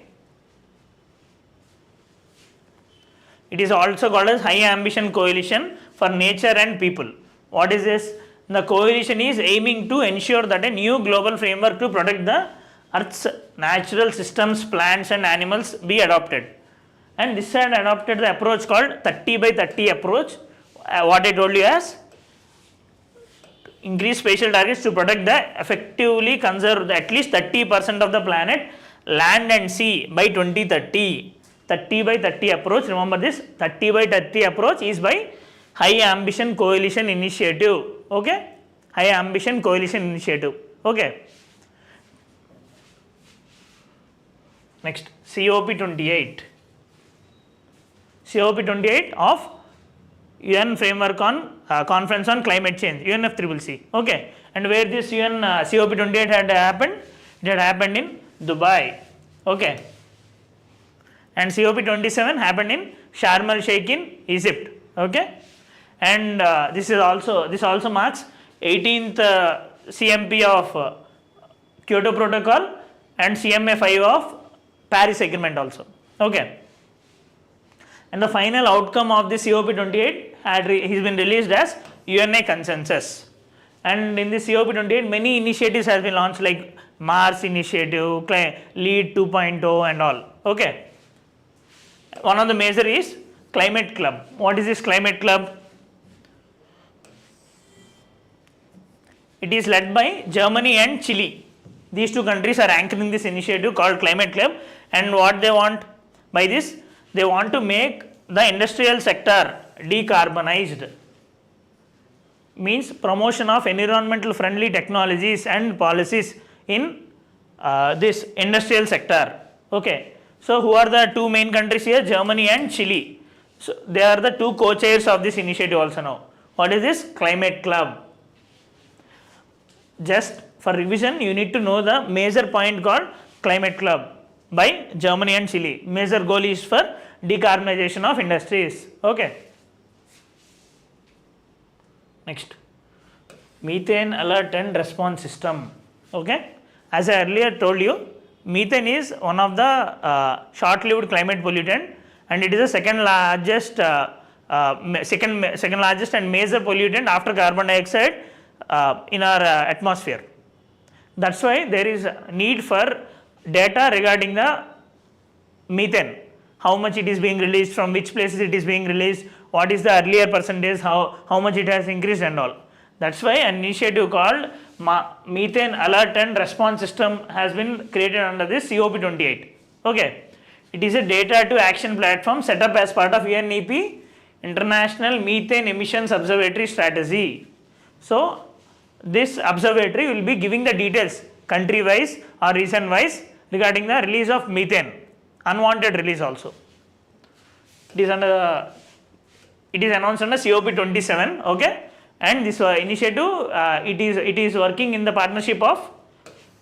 It is also called as High Ambition Coalition for Nature and People. What is this? The coalition is aiming to ensure that a new global framework to protect the Earth's natural systems, plants and animals be adopted. And this had adopted the approach called 30 by 30 approach. What I told you as increase spatial targets to protect the effectively conserve at least 30% of the planet, land and sea by 2030. 30 by 30 approach, remember this 30 by 30 approach is by High Ambition Coalition Initiative. Okay, High Ambition Coalition Initiative. Okay. Next, COP28. COP28 of UN Framework on Conference on Climate Change, UNFCCC. Okay, and where this UN COP28 had happened? It had happened in Dubai. Okay, and COP27 happened in Sharm el Sheikh in Egypt. Okay, and this also marks 18th CMP of Kyoto Protocol and CMA 5 of Paris Agreement also. Okay, and the final outcome of this COP28 has been released as UNA consensus. And in this COP28 many initiatives has been launched like Mars initiative, LEAD 2.0 and all. Okay, one of the major is Climate Club. What is this Climate Club? It is led by Germany and Chile. These two countries are anchoring this initiative called Climate Club, and what they want by this, they want to make the industrial sector decarbonized, means promotion of environmental friendly technologies and policies in this industrial sector. Okay, so who are the two main countries here? Germany and Chile. So they are the two co-chairs of this initiative also now. What is this Climate Club? Just for revision, you need to know the major point called Climate Club by Germany and Chile. Major goal is for decarbonization of industries. Okay. Next, methane alert and response system. Okay, as I earlier told you, methane is one of the short-lived climate pollutant, and it is the second largest and major pollutant after carbon dioxide in our atmosphere. That's why there is a need for data regarding the methane, how much it is being released, from which places it is being released, what is the earlier percentage, how much it has increased and all. That's why an initiative called Methane Alert and Response System has been created under this COP28. Okay, it is a data to action platform set up as part of UNEP International Methane Emissions Observatory Strategy. So this observatory will be giving the details country wise or region wise regarding the release of methane, unwanted release also. It is announced under COP27. Okay, and this initiative it is working in the partnership of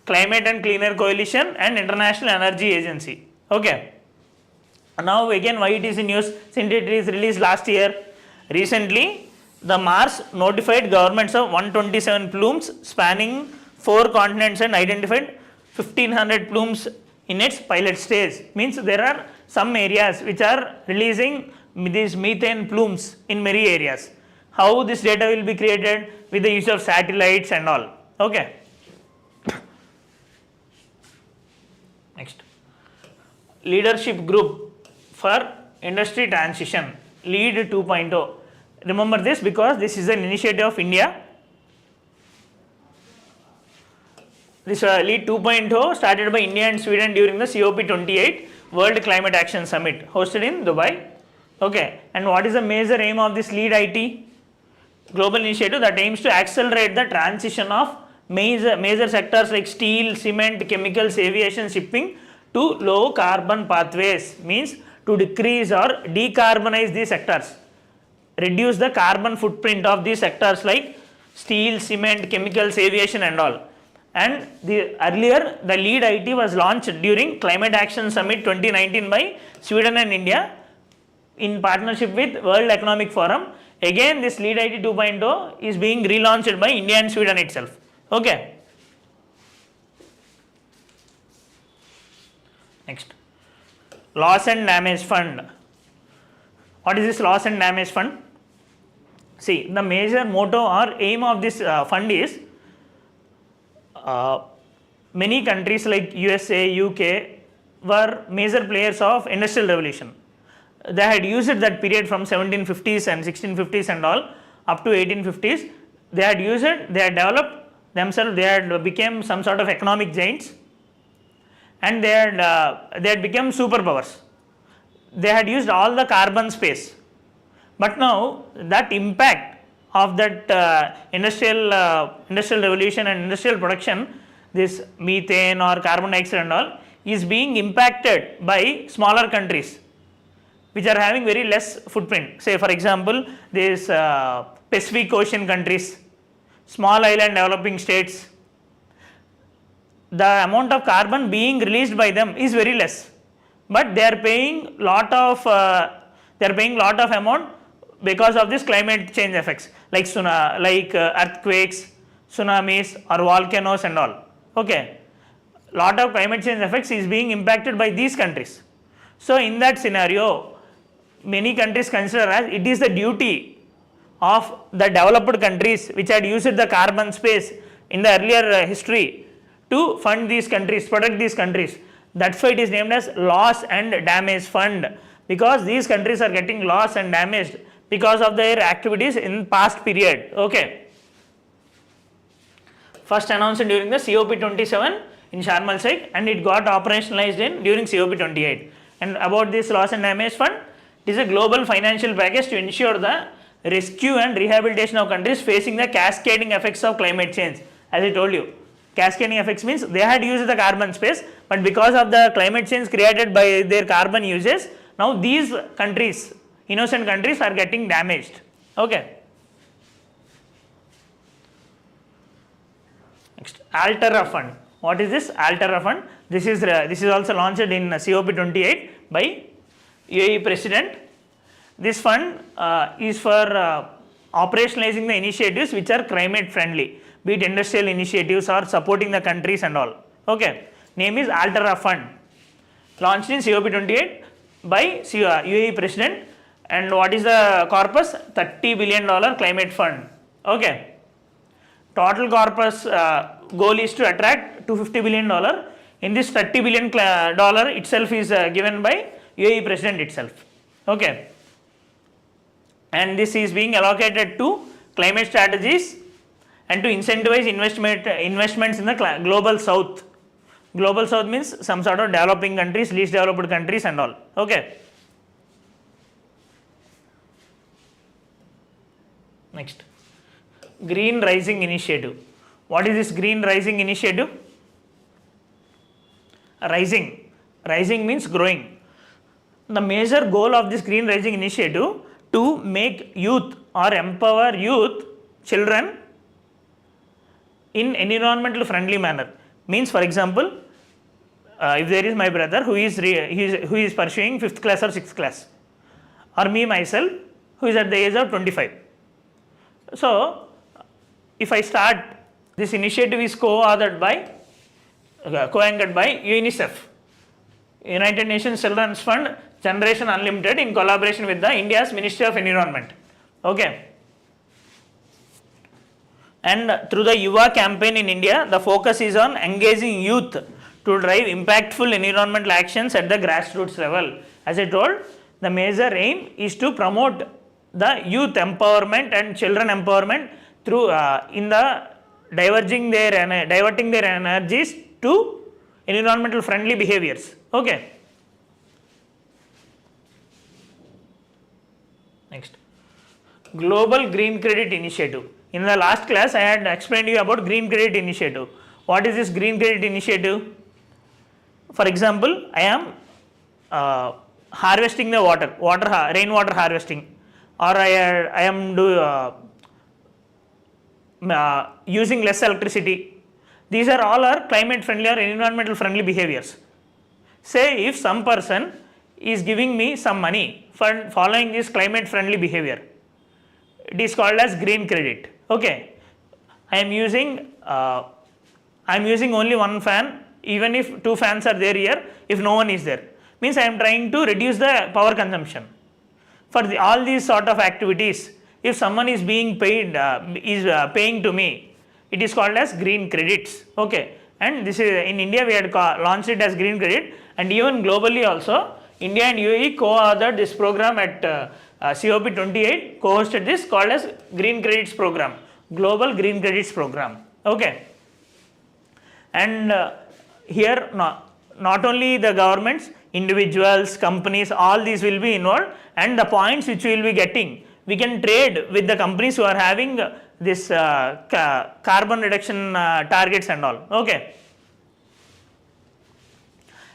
Climate and Cleaner Coalition and International Energy Agency. Okay, now again why it is in news, since it is released last year. Recently the Mars notified governments of 127 plumes spanning 4 continents and identified 1500 plumes in its pilot stage. Means there are some areas which are releasing these methane plumes in many areas. How this data will be created? With the use of satellites and all. Okay. Next, leadership group for industry transition, LEAD 2.0. Remember this because this is an initiative of India. This LEAD 2.0 started by India and Sweden during the COP28 World Climate Action Summit hosted in Dubai. Okay, and what is the major aim of this LEAD IT? Global initiative that aims to accelerate the transition of major sectors like steel, cement, chemicals, aviation, shipping to low carbon pathways, means to decrease or decarbonize these sectors, reduce the carbon footprint of these sectors like steel, cement, chemicals, aviation and all. And earlier the LEAD IT was launched during Climate Action Summit 2019 by Sweden and India in partnership with World Economic Forum. Again this LEAD IT 2.0 is being relaunched by India and Sweden itself. Okay. Next, loss and damage fund. What is this loss and damage fund? See, the major motto or aim of this fund is many countries like USA, UK were major players of industrial revolution. They had used that period from 1750s and 1650s and all up to 1850s. They had used it, they had developed themselves, they had become some sort of economic giants, and they had become superpowers. They had used all the carbon space. But now that impact of that industrial revolution and industrial production, this methane or carbon dioxide and all, is being impacted by smaller countries which are having very less footprint. Say for example, these Pacific Ocean countries, small island developing states, the amount of carbon being released by them is very less, but they are paying lot of amount because of this climate change effects, like earthquakes, tsunamis or volcanoes and all. Okay, lot of climate change effects is being impacted by these countries. So in that scenario, many countries consider as it is the duty of the developed countries which had used the carbon space in the earlier history to fund these countries, protect these countries. That's why it is named as loss and damage fund, because these countries are getting lost and damaged because of their activities in past period. Okay. First announced during the COP27 in Sharm el Sheikh, and it got operationalized during COP28. And about this loss and damage fund, it is a global financial package to ensure the rescue and rehabilitation of countries facing the cascading effects of climate change. As I told you, cascading effects means they had used the carbon space, but because of the climate change created by their carbon uses, now these countries, innocent countries, are getting damaged. Okay. Next, Altera fund. What is this Altera fund? This is also launched in COP28 by UAE President. This fund is for operationalizing the initiatives which are climate friendly, be it industrial initiatives or supporting the countries and all. Okay, name is Altera fund, launched in COP28 by UAE President. And what is the corpus? $30 billion climate fund. Okay, total corpus goal is to attract $250 billion. In this $30 billion itself is given by UAE President itself. Okay, and this is being allocated to climate strategies and to incentivize investments in the global south. Global south means some sort of developing countries, least developed countries and all. Okay. Next, Green Rising Initiative. What is this Green Rising Initiative? Rising means growing. The major goal of this Green Rising Initiative to make youth or empower youth, children, in environmental friendly manner. Means, for example, if there is my brother who is pursuing 5th class or 6th class, or me myself who is at the age of 25. So if I start, this initiative is co-anchored by UNICEF, United Nations Children's Fund, Generation Unlimited, in collaboration with the India's Ministry of Environment. Okay. And through the Yuva campaign in India, the focus is on engaging youth to drive impactful environmental actions at the grassroots level. As I told, the major aim is to promote the youth empowerment and children empowerment through in the diverting their energies to environmental friendly behaviors. Okay. Next, Global Green Credit Initiative. In the last class, I had explained to you about Green Credit Initiative. What is this Green Credit Initiative? For example, I am harvesting the rainwater harvesting, or I am using less electricity. These are all climate friendly or environmental friendly behaviors. Say if some person is giving me some money for following this climate friendly behavior, it is called as green credit. Okay, I am using only one fan, even if 2 fans are there here, if no one is there, means I am trying to reduce the power consumption. For all these sort of activities, if someone is being paid, paying to me, it is called as green credits. Okay, and this is in India we had launched it as green credit, and even globally also India and UAE co-authored this program at COP28, co-hosted this called as green credits program, global green credits program. Okay, and here not only the governments, individuals, companies, all these will be involved, and the points which we will be getting, we can trade with the companies who are having this carbon reduction targets and all. Okay.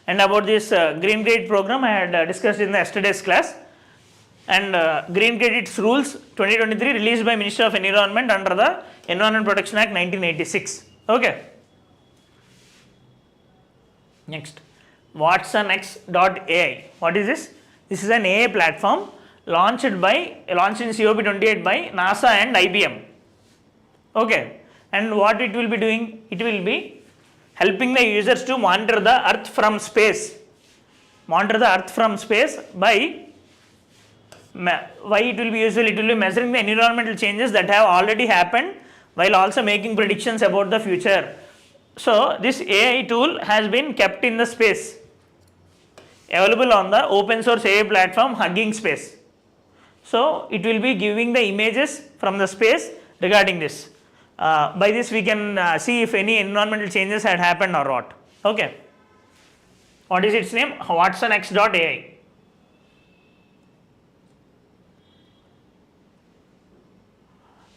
And about this green credit program I had discussed in the yesterday's class, and green credits rules 2023 released by Ministry of Environment under the Environment Protection Act 1986. Okay. Next, WatsonX.ai. What is this? This is an AI platform launched in COP28 by NASA and IBM. Okay, and what it will be doing? It will be helping the users to monitor the earth from space. Monitor the earth from space by why it will be useful? It will be measuring the environmental changes that have already happened while also making predictions about the future. So this AI tool has been kept in the space, available on the open source AI platform Hugging Space. So it will be giving the images from the space regarding this. By this we can see if any environmental changes had happened or what. Okay. What is its name? WatsonX.ai.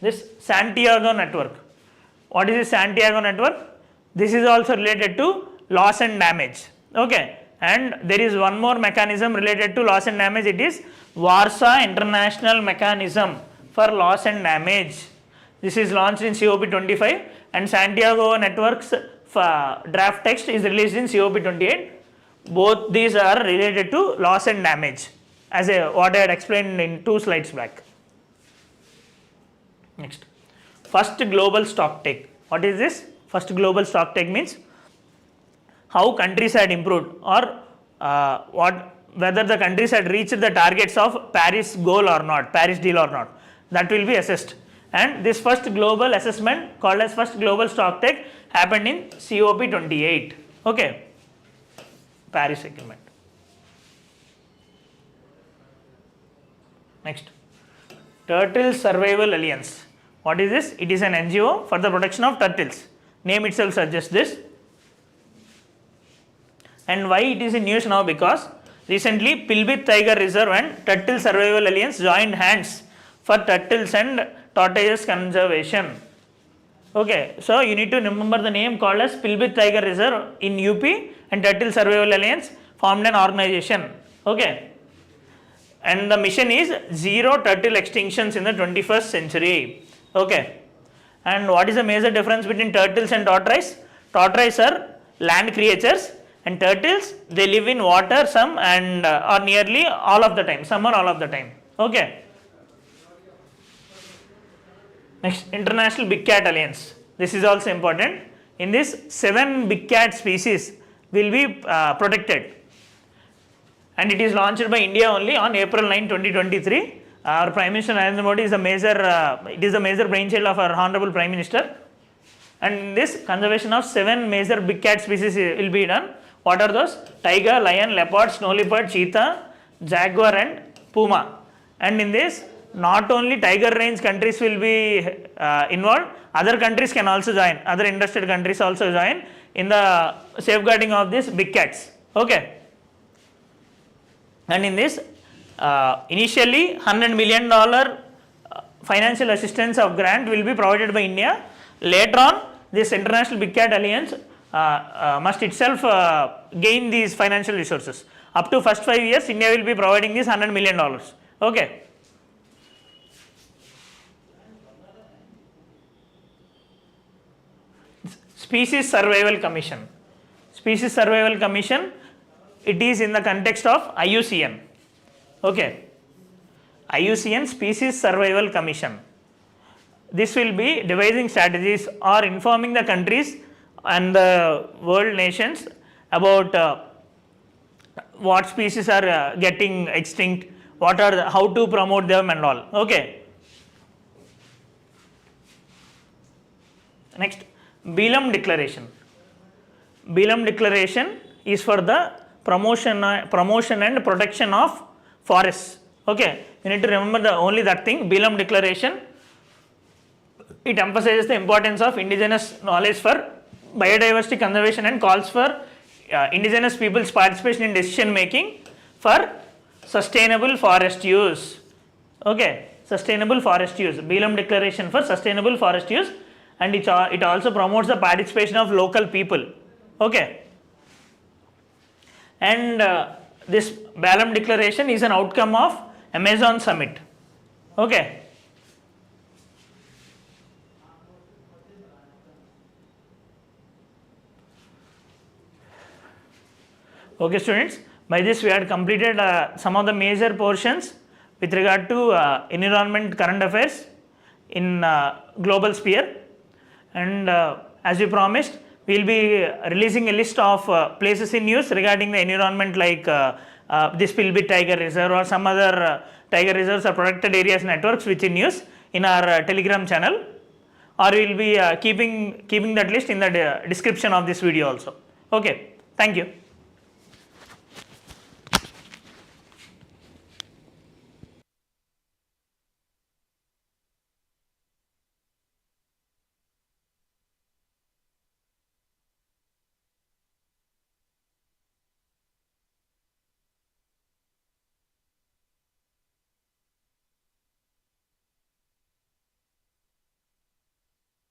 This Santiago network. What is this Santiago network? This is also related to loss and damage. Okay. And there is one more mechanism related to loss and damage. It is Warsaw International Mechanism for Loss and Damage. This is launched in COP25, and Santiago Network's draft text is released in COP28. Both these are related to loss and damage, as what I had explained in 2 slides back. Next, first global stock take. What is this? First global stock take means how countries had improved, or whether the countries had reached the targets of Paris goal or not, Paris deal or not. That will be assessed. And this first global assessment, called as first global stock take, happened in COP28. Okay, Paris Agreement. Next, Turtle Survival Alliance. What is this? It is an NGO for the protection of turtles. Name itself suggests this. And why it is in news now? Because recently Pilbit Tiger Reserve and Turtle Survival Alliance joined hands for turtles and tortoises conservation. Okay, so you need to remember the name called as Pilbit Tiger Reserve in UP and Turtle Survival Alliance formed an organization. Okay, and the mission is zero turtle extinctions in the 21st century. Okay, and what is the major difference between turtles and tortoise? Tortoise are land creatures, and turtles, they live in water some and or nearly all of the time, some or all of the time. Okay. Next, International Big Cat Alliance. This is also important. In this, 7 big cat species will be protected, and it is launched by India only on April 9, 2023. Our Prime Minister Narendra Modi is a major brainchild of our Honorable Prime Minister. And in this, conservation of 7 major big cat species will be done. What are those? Tiger, lion, leopard, snow leopard, cheetah, jaguar and puma. And in this, not only tiger range countries will be involved, other countries can also join, other interested countries also join in the safeguarding of these big cats. Okay. And in this, initially $100 million financial assistance of grant will be provided by India. Later on, this International Big Cat Alliance must itself gain these financial resources. Up to first 5 years, India will be providing this $100 million. Okay. Species Survival Commission. Species Survival Commission, it is in the context of IUCN. Okay. IUCN Species Survival Commission. This will be devising strategies or informing the countries and the world nations about what species are getting extinct, how to promote them and all. Okay. Next, Belém Declaration. Belém Declaration is for the promotion and protection of forests. Okay, you need to remember only that thing. Belém Declaration, it emphasizes the importance of indigenous knowledge for biodiversity conservation and calls for indigenous people's participation in decision making for sustainable forest use. Okay, sustainable forest use. Belém Declaration for sustainable forest use, and it also promotes the participation of local people. Okay, and this Belém Declaration is an outcome of Amazon Summit. Okay. Okay students, by this we had completed some of the major portions with regard to environment current affairs in global sphere, and as we promised, we will be releasing a list of places in news regarding the environment, like this Pilbit Tiger Reserve or some other tiger reserves or protected areas networks which in news in our Telegram channel, or we will be keeping that list in the description of this video also. Okay, thank you.